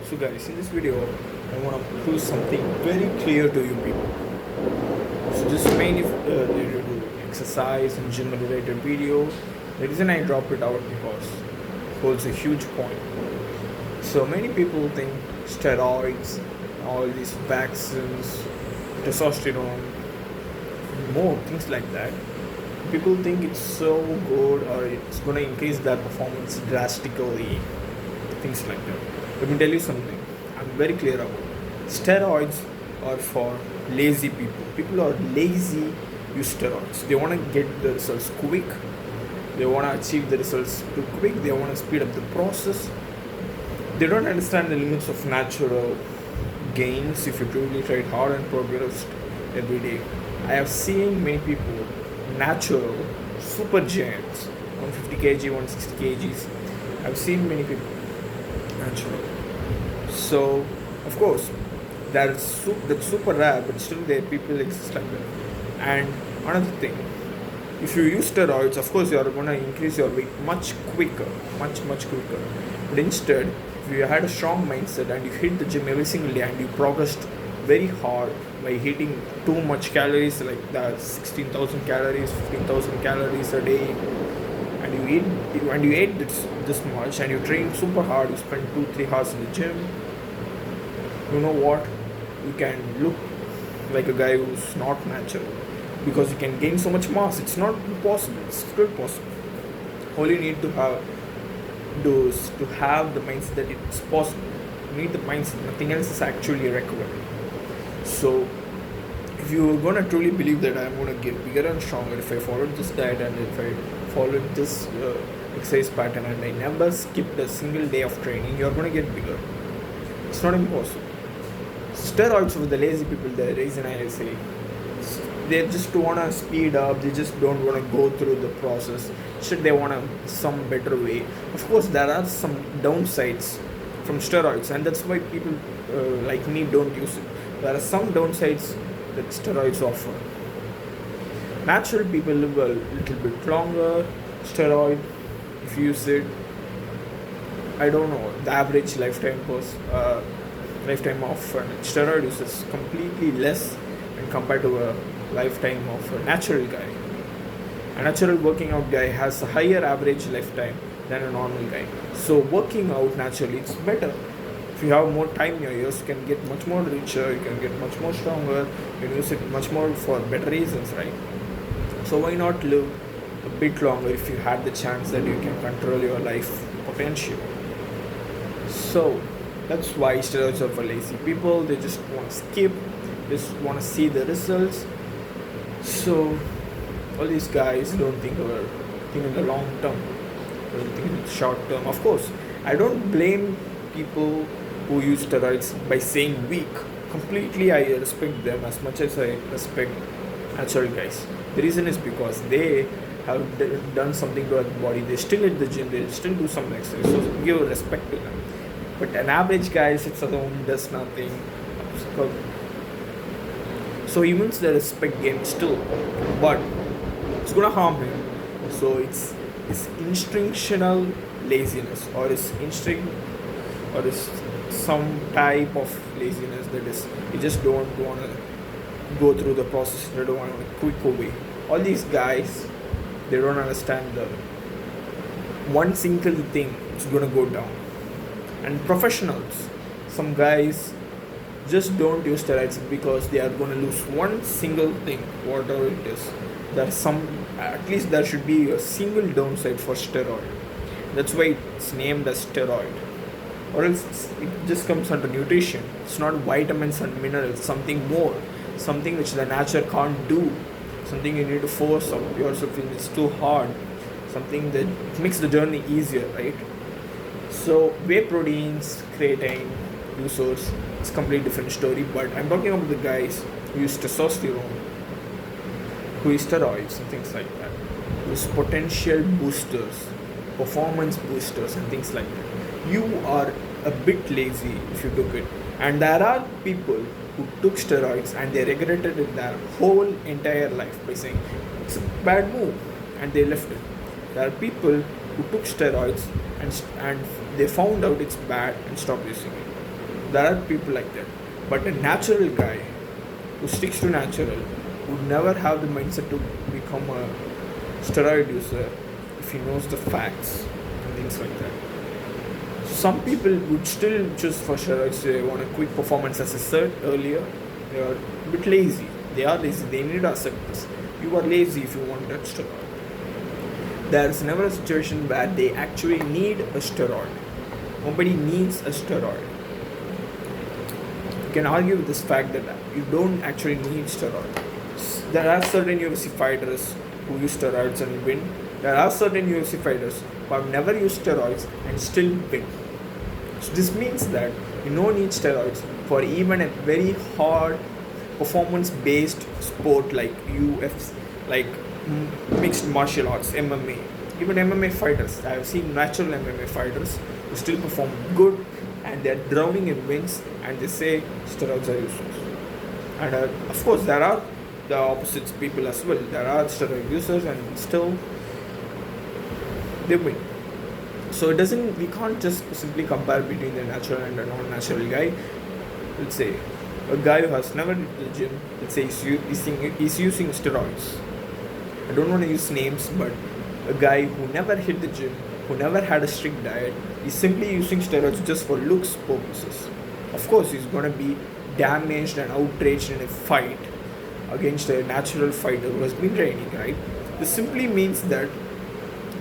So guys, in this video, I want to prove something very clear to you people. So just mainly related to exercise and gym related video. The reason I drop it out because it holds a huge point. So many people think steroids, all these vaccines, testosterone, more things like that. People think it's so good or it's gonna increase their performance drastically, things like that. Let me tell you something. I'm very clear about it. Steroids are for lazy people. People are lazy, use steroids. They want to get the results quick. They want to achieve the results too quick. They want to speed up the process. They don't understand the limits of natural gains if you truly tried hard and progressed every day. I have seen many people, natural, super giants, 150 kg, 160 kgs. I've seen many people natural. So, of course, that's super rare, but still there people exist like that. And another thing, if you use steroids, of course you are gonna increase your weight much quicker, much quicker. But instead, if you had a strong mindset and you hit the gym every single day and you progressed very hard by hitting too much calories, like that 16,000 calories, 15,000 calories a day, and you ate this much and you train super hard, you spend 2-3 hours in the gym, you know what, you can look like a guy who's not natural because you can gain so much mass. It's not impossible, it's still possible. All you need to have is to have the mindset that it's possible. You need the mindset, nothing else is actually required. So if you're gonna truly believe that I'm gonna get bigger and stronger if I followed this diet and if I followed this exercise pattern and I never skipped a single day of training, you're gonna get bigger. It's not impossible. Steroids for the lazy people, the reason I say, they just wanna speed up, they just don't wanna go through the process. Should they wanna some better way? Of course, there are some downsides from steroids, and that's why people like me don't use it. There are some downsides that steroids offer. Natural people live a little bit longer. Steroid, if you use it, I don't know, the average lifetime of steroid use is completely less when compared to a lifetime of a natural guy. A natural working out guy has a higher average lifetime than a normal guy. So working out naturally, it's better. If you have more time in your years, you can get much more richer, you can get much more stronger, you can use it much more for better reasons, right? So why not live a bit longer if you had the chance that you can control your life potential? So that's why steroids are for lazy people. They just want to skip, just want to see the results. So all these guys don't think in the long term, they think in the short term. Of course, I don't blame people who use steroids by saying weak. Completely, I respect them as much as I respect natural guys. The reason is because they have done something to their body. They still hit the gym, they still do some exercise. So give respect to them. But an average guy sits at home, does nothing. So he wins the respect game still, but it's gonna harm him. So it's instinctual laziness, or is instinct, or is some type of laziness that is you just don't want to go through the process. They don't want a quick way. All these guys, they don't understand the one single thing is gonna go down. And professionals, some guys just don't use steroids because they are going to lose one single thing, whatever it is. At least there should be a single downside for steroid. That's why it's named as steroid. Or else it just comes under nutrition. It's not vitamins and minerals, something more, something which the nature can't do, something you need to force up yourself in. It's too hard, something that makes the journey easier, right? So whey proteins, creatine, users, it's a completely different story. But I'm talking about the guys who use testosterone, who use steroids and things like that, who use potential boosters, performance boosters and things like that. You are a bit lazy if you took it. And there are people who took steroids and they regretted it their whole entire life by saying it's a bad move and they left it. There are people who took steroids and they found out it's bad and stopped using it. There are people like that. But a natural guy who sticks to natural would never have the mindset to become a steroid user if he knows the facts and things like that. Some people would still choose for steroids. They want a quick performance, as I said earlier. They are a bit lazy. They are lazy. They need to accept this. You are lazy if you want that steroid. There is never a situation where they actually need a steroid. Nobody needs a steroid. You can argue with this fact that you don't actually need steroid. There are certain UFC fighters who use steroids and win. There are certain UFC fighters who have never used steroids and still win. So this means that you don't need steroids for even a very hard performance-based sport like UFC, like mixed martial arts, MMA. Even MMA fighters, I have seen natural MMA fighters who still perform good and they are drowning in wins and they say steroids are useless. And of course, there are the opposites people as well. There are steroid users and still they win. So we can't just simply compare between the natural and the non-natural guy. Let's say a guy who has never hit the gym, let's say he's using steroids. I don't want to use names, but a guy who never hit the gym, who never had a strict diet, is simply using steroids just for looks purposes. Of course, he's going to be damaged and outraged in a fight against a natural fighter who has been training, right? This simply means that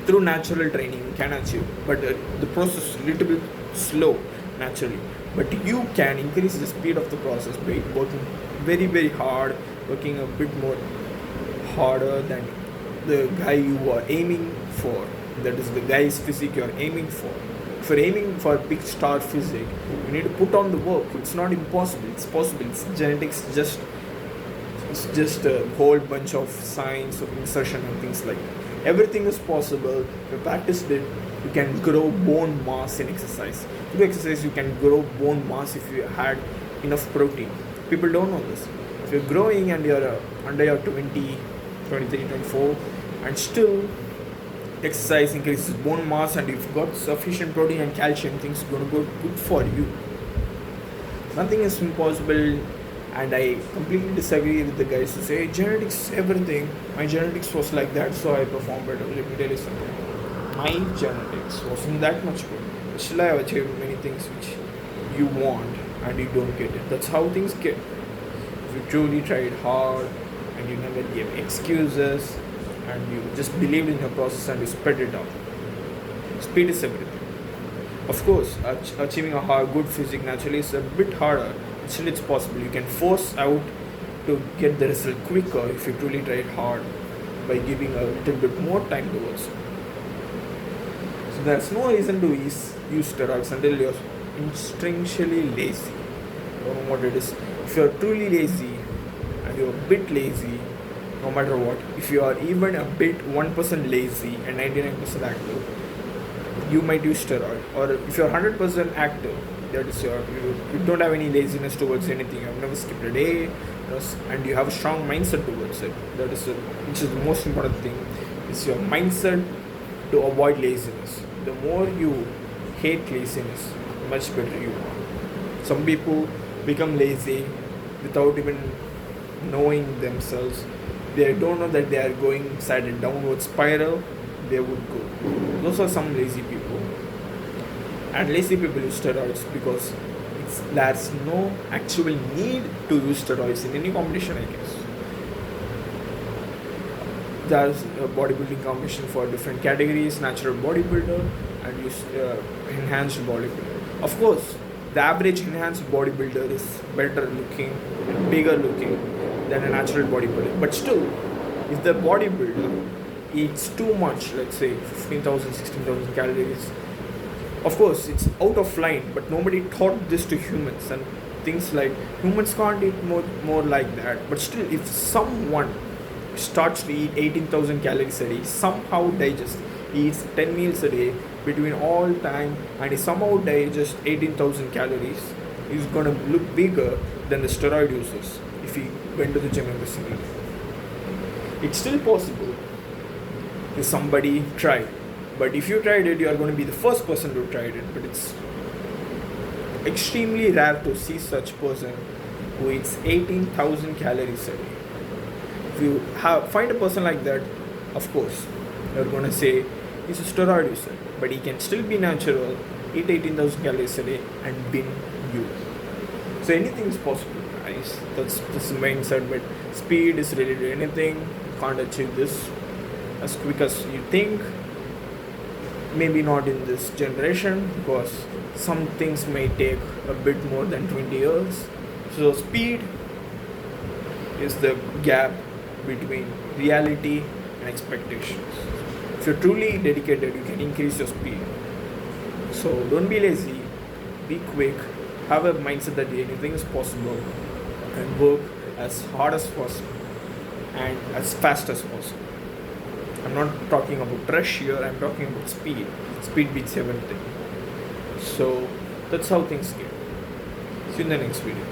through natural training you can achieve, but the process is a little bit slow naturally. But you can increase the speed of the process by working very, very hard, working a bit more harder than the guy you are aiming for. That is the guy's physique you are aiming for. If you're aiming for a big star physique, you need to put on the work. It's not impossible. It's possible. It's genetics. It's just a whole bunch of science of insertion and things like that. Everything is possible. If you practice it, you can grow bone mass in exercise. Through exercise, you can grow bone mass if you had enough protein. People don't know this. If you're growing and you're under your 20, 23, 24, and still exercise increases bone mass and you've got sufficient protein and calcium, things are going to go good for you. Nothing is impossible, and I completely disagree with the guys who say genetics everything. My genetics was like that, so I performed better. Let me tell you something. My genetics wasn't that much good. Still, I have achieved many things which you want and you don't get it. That's how things get. If you truly tried hard and you never gave excuses and you just believed in your process and you spread it out. Speed is everything. Of course, achieving a good physique naturally is a bit harder. Still, it's possible. You can force out to get the result quicker if you truly try hard by giving a little bit more time towards it. So there's no reason to use steroids until you're instinctually lazy. I don't know what it is. If you're truly lazy and you're a bit lazy, no matter what, if you are even a bit 1% lazy and 99% active, you might use steroid. Or if you're 100% active, that is you don't have any laziness towards anything, you've never skipped a day, and you have a strong mindset towards it. That is which is the most important thing. Is your mindset to avoid laziness. The more you hate laziness, much better you are. Some people become lazy without even knowing themselves. They don't know that they are going inside a downward spiral. They would go. Those are some lazy people. And lazy people use steroids because there's no actual need to use steroids in any competition, I guess. There's a bodybuilding competition for different categories, natural bodybuilder and enhanced bodybuilder. Of course, the average enhanced bodybuilder is better looking and bigger looking than a natural bodybuilder. But still, if the bodybuilder eats too much, let's say 15,000, 16,000 calories, of course, it's out of line, but nobody taught this to humans, and things like humans can't eat more like that. But still, if someone starts to eat 18,000 calories a day, somehow digests, he eats 10 meals a day between all time, and he somehow digests 18,000 calories, he's gonna look bigger than the steroid users if he went to the gym every single day. It's still possible if somebody tried. But if you tried it, you are going to be the first person to try it. But extremely rare to see such person who eats 18,000 calories a day. If you find a person like that, of course, you're gonna say he's a steroid user, but he can still be natural, eat 18,000 calories a day, and bin you. So anything is possible, guys. That's the mindset. But speed is related to anything. You can't achieve this as quick as you think. Maybe not in this generation, because some things may take a bit more than 20 years. So speed is the gap between reality and expectations. If you're truly dedicated, you can increase your speed. So don't be lazy, be quick, have a mindset that anything is possible, and work as hard as possible and as fast as possible. I'm not talking about rush here, I'm talking about speed. Speed beats everything. So that's how things get. See you in the next video.